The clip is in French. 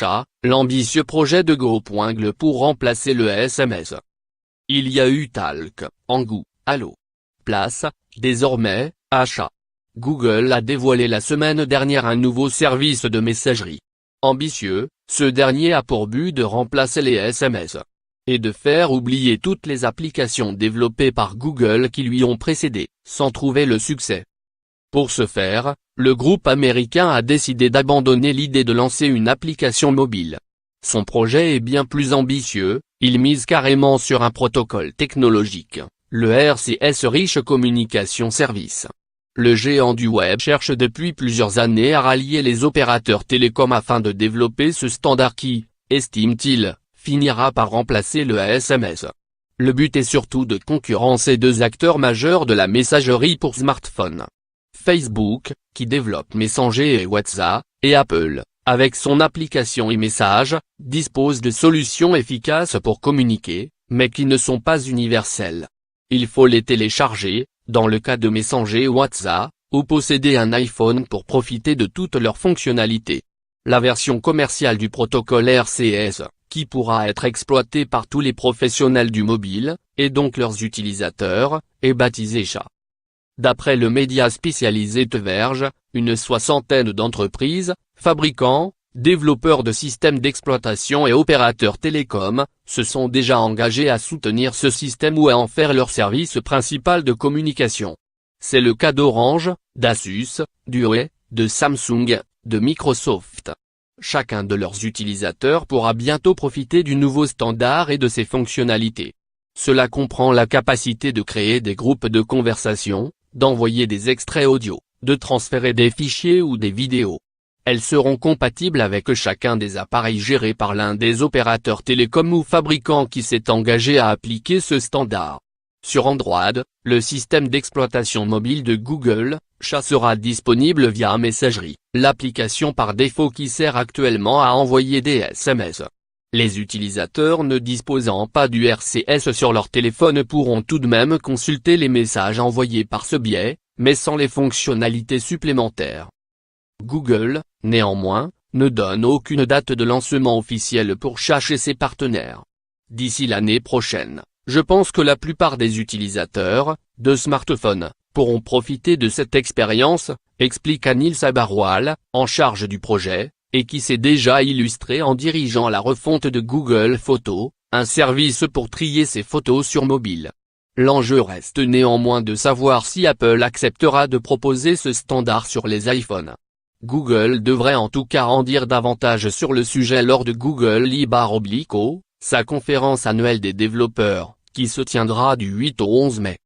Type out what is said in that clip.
Chat, l'ambitieux projet de Google pour remplacer le SMS. Il y a eu Talk, Hangou, Allo. Place, désormais, à Chat. Google a dévoilé la semaine dernière un nouveau service de messagerie. Ambitieux, ce dernier a pour but de remplacer les SMS. Et de faire oublier toutes les applications développées par Google qui lui ont précédé, sans trouver le succès. Pour ce faire, le groupe américain a décidé d'abandonner l'idée de lancer une application mobile. Son projet est bien plus ambitieux, il mise carrément sur un protocole technologique, le RCS Rich Communication Service. Le géant du web cherche depuis plusieurs années à rallier les opérateurs télécoms afin de développer ce standard qui, estime-t-il, finira par remplacer le SMS. Le but est surtout de concurrencer deux acteurs majeurs de la messagerie pour smartphone. Facebook, qui développe Messenger et WhatsApp, et Apple, avec son application e-message, dispose de solutions efficaces pour communiquer, mais qui ne sont pas universelles. Il faut les télécharger, dans le cas de Messenger ou WhatsApp, ou posséder un iPhone pour profiter de toutes leurs fonctionnalités. La version commerciale du protocole RCS, qui pourra être exploité par tous les professionnels du mobile, et donc leurs utilisateurs, est baptisée Chat. D'après le média spécialisé The Verge, une soixantaine d'entreprises, fabricants, développeurs de systèmes d'exploitation et opérateurs télécoms, se sont déjà engagés à soutenir ce système ou à en faire leur service principal de communication. C'est le cas d'Orange, d'Asus, d'Huawei, de Samsung, de Microsoft. Chacun de leurs utilisateurs pourra bientôt profiter du nouveau standard et de ses fonctionnalités. Cela comprend la capacité de créer des groupes de conversation, d'envoyer des extraits audio, de transférer des fichiers ou des vidéos. Elles seront compatibles avec chacun des appareils gérés par l'un des opérateurs télécoms ou fabricants qui s'est engagé à appliquer ce standard. Sur Android, le système d'exploitation mobile de Google, Chat sera disponible via Messagerie, l'application par défaut qui sert actuellement à envoyer des SMS. Les utilisateurs ne disposant pas du RCS sur leur téléphone pourront tout de même consulter les messages envoyés par ce biais, mais sans les fonctionnalités supplémentaires. Google, néanmoins, ne donne aucune date de lancement officielle pour Chat chez ses partenaires. D'ici l'année prochaine, je pense que la plupart des utilisateurs, de smartphones, pourront profiter de cette expérience, explique Anil Sabharwal, en charge du projet, et qui s'est déjà illustré en dirigeant la refonte de Google Photos, un service pour trier ses photos sur mobile. L'enjeu reste néanmoins de savoir si Apple acceptera de proposer ce standard sur les iPhones. Google devrait en tout cas en dire davantage sur le sujet lors de Google I/O, sa conférence annuelle des développeurs, qui se tiendra du 8 au 11 mai.